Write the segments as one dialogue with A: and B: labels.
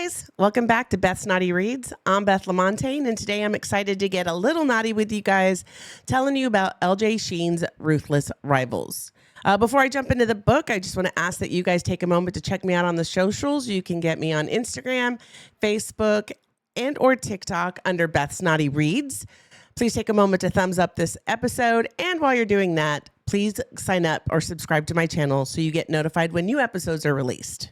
A: guys, welcome back to Beth's Naughty Reads. I'm Beth LaMontagne, and today I'm excited to get a little naughty with you guys, telling you about L.J. Sheen's Ruthless Rivals. Before I jump into the book, I just want to ask that you guys take a moment to check me out on the socials. You can get me on Instagram, Facebook, and or TikTok under Beth's Naughty Reads. Please take a moment to thumbs up this episode, and while you're doing that, please sign up or subscribe to my channel so you get notified when new episodes are released.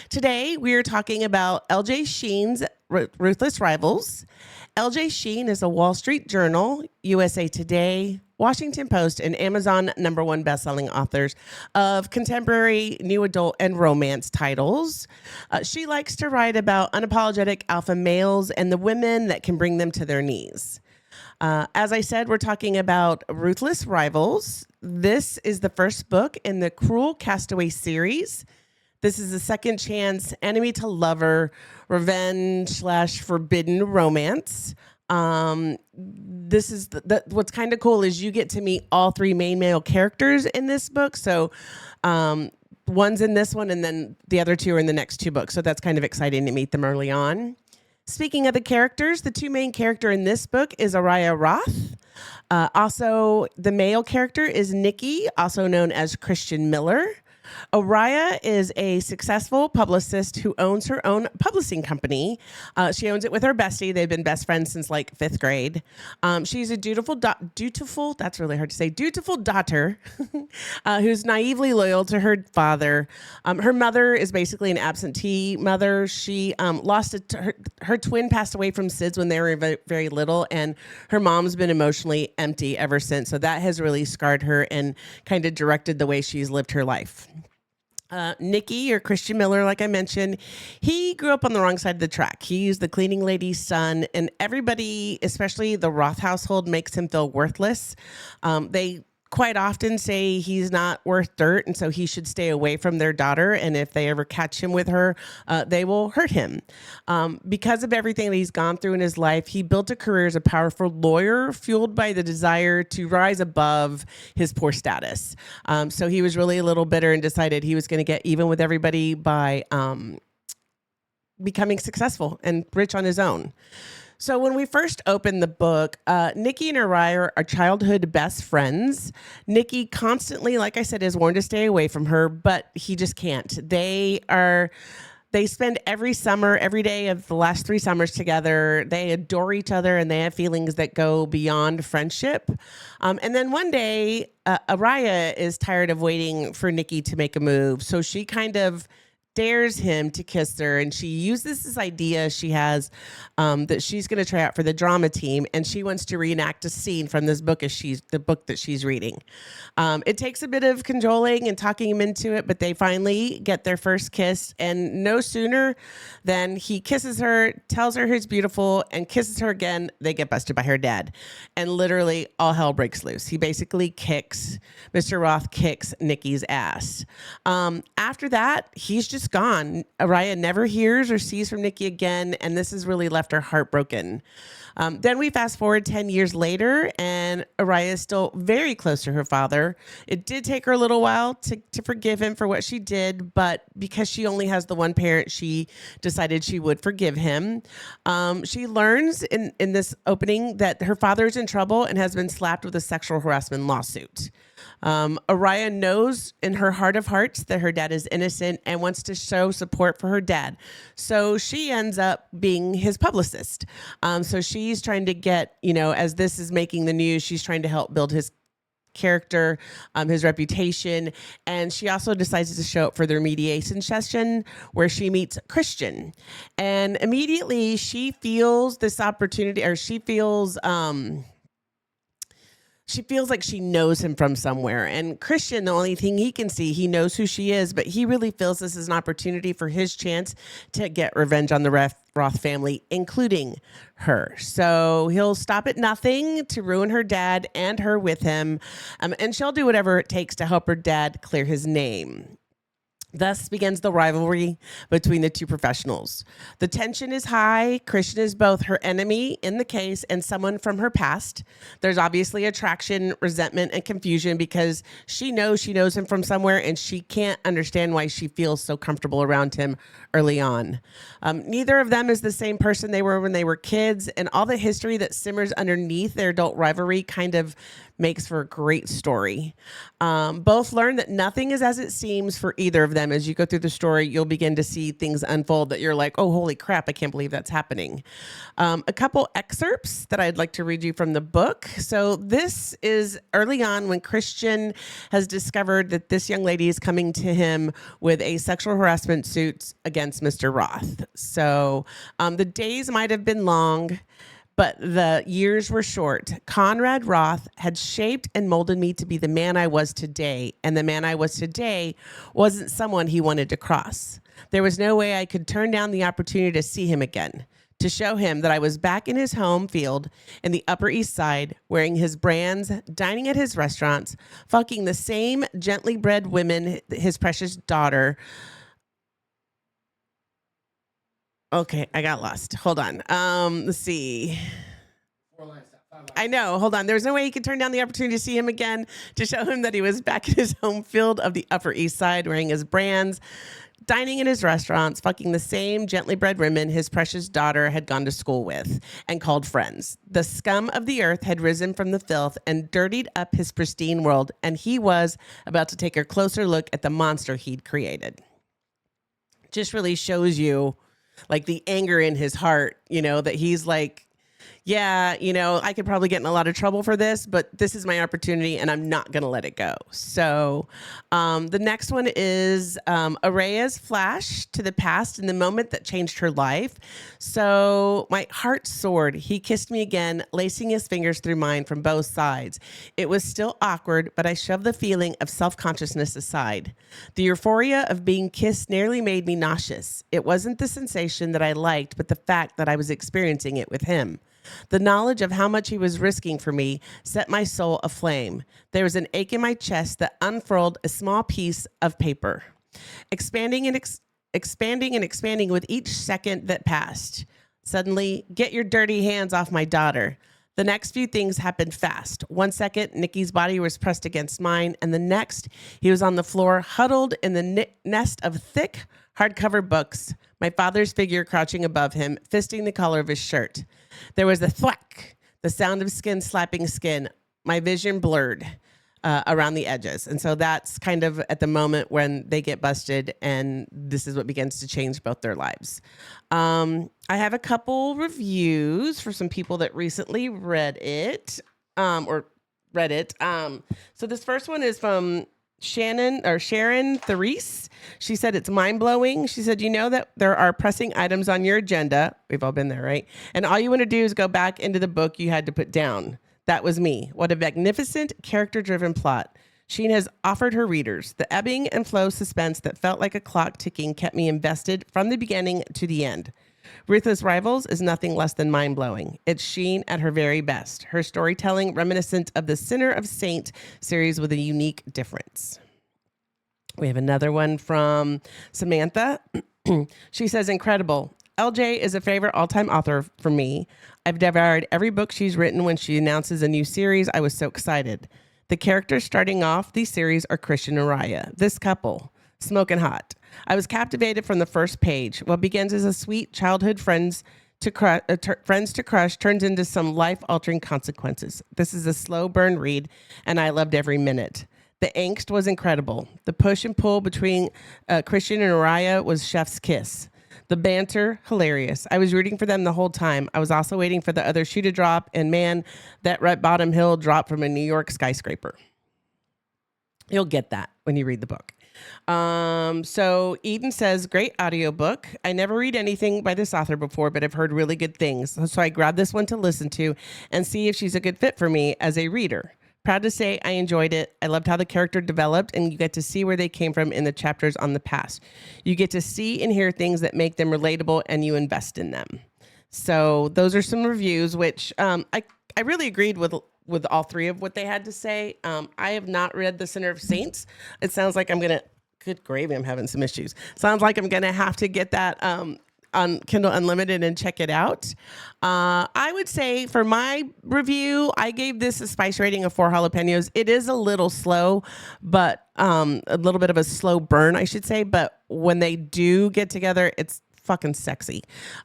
A: Today, we are talking about L.J. Sheen's Ruthless Rivals. L.J. Sheen is a Wall Street Journal, USA Today, Washington Post, and Amazon #1 bestselling authors of contemporary, new adult, and romance titles. She likes to write about unapologetic alpha males and the women that can bring them to their knees. As I said, we're talking about Ruthless Rivals. This is the first book in the Cruel Castaway Series. This is a second chance, enemy to lover, revenge/forbidden romance. This is what's kind of cool is you get to meet all three main male characters in this book. So one's in this one, and then the other two are in the next two books. So that's kind of exciting to meet them early on. Speaking of the characters, the two main character in this book is Araya Roth. Also, the male character is Nicky, also known as Christian Miller. Araya is a successful publicist who owns her own publishing company. She owns it with her bestie. They've been best friends since like 5th grade. She's a dutiful, that's really hard to say, dutiful daughter who's naively loyal to her father. Her mother is basically an absentee mother. She lost her twin passed away from SIDS when they were very, very little, and her mom's been emotionally empty ever since. So that has really scarred her and kind of directed the way she's lived her life. Nicky, or Christian Miller, like I mentioned, he grew up on the wrong side of the track. He's the cleaning lady's son, and everybody, especially the Roth household, makes him feel worthless. They quite often say he's not worth dirt, and so he should stay away from their daughter, and if they ever catch him with her, they will hurt him. Because of everything that he's gone through in his life, he built a career as a powerful lawyer, fueled by the desire to rise above his poor status. So he was really a little bitter and decided he was going to get even with everybody by becoming successful and rich on his own. So when we first opened the book, Nicky and Araya are childhood best friends. Nicky constantly, like I said, is warned to stay away from her, but he just can't. They spend every summer, every day of the last 3 summers together. They adore each other, and they have feelings that go beyond friendship. And then one day, Araya is tired of waiting for Nicky to make a move, so she kind of dares him to kiss her, and she uses this idea she has that she's going to try out for the drama team, and she wants to reenact a scene from this book as the book that she's reading. It takes a bit of cajoling and talking him into it, but they finally get their first kiss, and no sooner than he kisses her, tells her he's beautiful, and kisses her again, they get busted by her dad, and literally all hell breaks loose. He basically Mr. Roth kicks Nicky's ass. After that, he's just gone. Araya never hears or sees from Nicky again, and this has really left her heartbroken. Then we fast forward 10 years later, and Araya is still very close to her father. It did take her a little while to forgive him for what she did, but because she only has the one parent, she decided she would forgive him. She learns in this opening that her father is in trouble and has been slapped with a sexual harassment lawsuit. Araya knows in her heart of hearts that her dad is innocent and wants to show support for her dad. So she ends up being his publicist. So she's trying to get, as this is making the news, she's trying to help build his character, his reputation. And she also decides to show up for their mediation session where she meets Christian. And immediately she feels this opportunity, or she feels like she knows him from somewhere. And Christian, the only thing he can see, he knows who she is, but he really feels this is an opportunity for his chance to get revenge on the Roth family, including her. So he'll stop at nothing to ruin her dad and her with him. And she'll do whatever it takes to help her dad clear his name. Thus begins the rivalry between the two professionals. The tension is high. Christian is both her enemy in the case and someone from her past. There's obviously attraction, resentment, and confusion because she knows him from somewhere and she can't understand why she feels so comfortable around him early on. Neither of them is the same person they were when they were kids, and all the history that simmers underneath their adult rivalry kind of makes for a great story. Both learn that nothing is as it seems for either of them. As you go through the story, you'll begin to see things unfold that you're like, oh, holy crap, I can't believe that's happening. A couple excerpts that I'd like to read you from the book. So this is early on when Christian has discovered that this young lady is coming to him with a sexual harassment suit against Mr. Roth. So the days might have been long, but the years were short. Conrad Roth had shaped and molded me to be the man I was today, and the man I was today wasn't someone he wanted to cross. There was no way I could turn down the opportunity to see him again, to show him that I was back in his home field in the Upper East Side, wearing his brands, dining at his restaurants, fucking the same gently bred women his precious daughter. Okay, I got lost. Hold on. Let's see. I know. Hold on. There was no way he could turn down the opportunity to see him again, to show him that he was back in his home field of the Upper East Side, wearing his brands, dining in his restaurants, fucking the same gently bred women his precious daughter had gone to school with and called friends. The scum of the earth had risen from the filth and dirtied up his pristine world, and he was about to take a closer look at the monster he'd created. Just really shows you like the anger in his heart, that he's like, yeah, I could probably get in a lot of trouble for this, but this is my opportunity and I'm not going to let it go. So the next one is Araya's flash to the past in the moment that changed her life. So my heart soared. He kissed me again, lacing his fingers through mine from both sides. It was still awkward, but I shoved the feeling of self-consciousness aside. The euphoria of being kissed nearly made me nauseous. It wasn't the sensation that I liked, but the fact that I was experiencing it with him. The knowledge of how much he was risking for me set my soul aflame. There was an ache in my chest that unfurled a small piece of paper, expanding and expanding with each second that passed. Suddenly, get your dirty hands off my daughter. The next few things happened fast. 1 second, Nicky's body was pressed against mine, and the next, he was on the floor, huddled in the nest of thick, hardcover books, my father's figure crouching above him, fisting the collar of his shirt. There was a thwack, the sound of skin slapping skin. My vision blurred around the edges. And so that's kind of at the moment when they get busted, and this is what begins to change both their lives. I have a couple reviews for some people that recently read it. So this first one is from Sharon Therese. She said it's mind-blowing. She said, that there are pressing items on your agenda. We've all been there, right? And all you want to do is go back into the book you had to put down. That was me. What a magnificent character-driven plot. Sheen has offered her readers. The ebbing and flow suspense that felt like a clock ticking kept me invested from the beginning to the end. Ruthless Rivals is nothing less than mind-blowing. It's Sheen at her very best. Her storytelling reminiscent of the Sinner of Saint series with a unique difference. We have another one from Samantha. She says, incredible. LJ is a favorite all-time author for me. I've devoured every book she's written. When she announces a new series, I was so excited. The characters starting off these series are Christian and Araya. This couple, smoking hot. I was captivated from the first page. What begins as a sweet childhood friends to crush turns into some life-altering consequences. This is a slow burn read, and I loved every minute. The angst was incredible. The push and pull between Christian and Araya was chef's kiss. The banter, hilarious. I was rooting for them the whole time. I was also waiting for the other shoe to drop, and man, that Red Bottom Hill dropped from a New York skyscraper. You'll get that when you read the book. So Eden says, great audiobook. I never read anything by this author before, but I've heard really good things. So I grabbed this one to listen to and see if she's a good fit for me as a reader. Proud to say I enjoyed it. I loved how the character developed, and you get to see where they came from in the chapters on the past. You get to see and hear things that make them relatable, and you invest in them. So those are some reviews, which I really agreed with all three of what they had to say. I have not read The Sinner of Saints. It sounds like I'm going to Good gravy, I'm having some issues. Sounds like I'm going to have to get that on Kindle Unlimited and check it out. I would say for my review, I gave this a spice rating of 4 jalapenos. It is a little slow, but a little bit of a slow burn, I should say. But when they do get together, it's fucking sexy.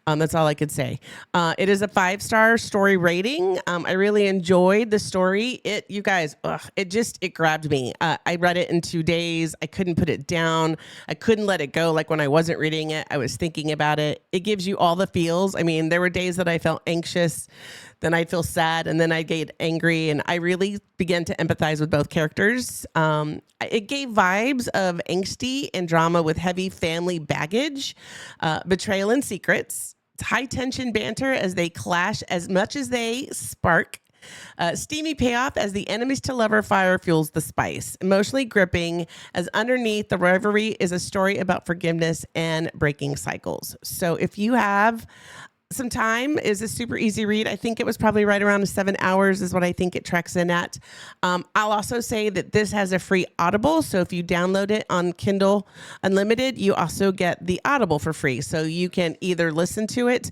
A: That's all I could say. It is a 5-star story rating. I really enjoyed the story. You guys, it grabbed me. I read it in 2 days. I couldn't put it down. I couldn't let it go. Like when I wasn't reading it, I was thinking about it. It gives you all the feels. I mean, there were days that I felt anxious, then I'd feel sad, and then I'd get angry. And I really began to empathize with both characters. It gave vibes of angsty and drama with heavy family baggage, betrayal and secrets. It's high tension banter as they clash as much as they spark. Steamy payoff as the enemies to lover fire fuels the spice. Emotionally gripping as underneath the rivalry is a story about forgiveness and breaking cycles. So if you have some time, is a super easy read. I think it was probably right around 7 hours is what I think it tracks in at. I'll also say that this has a free Audible. So if you download it on Kindle Unlimited, you also get the Audible for free. So you can either listen to it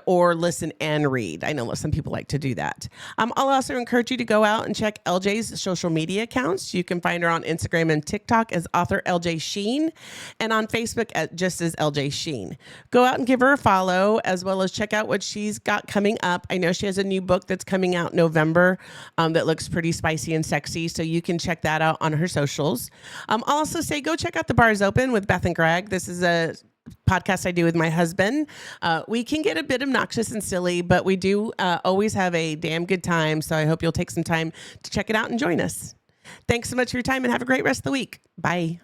A: or listen and read. I know some people like to do that. I'll also encourage you to go out and check LJ's social media accounts. You can find her on Instagram and TikTok as author LJ Sheen and on Facebook just as LJ Sheen. Go out and give her a follow as well as check out what she's got coming up. I know she has a new book that's coming out in November that looks pretty spicy and sexy. So you can check that out on her socials. I'll also say go check out The Bar's Open with Beth and Greg. This is a podcast I do with my husband. We can get a bit obnoxious and silly, but we do always have a damn good time. So I hope you'll take some time to check it out and join us. Thanks so much for your time and have a great rest of the week. Bye.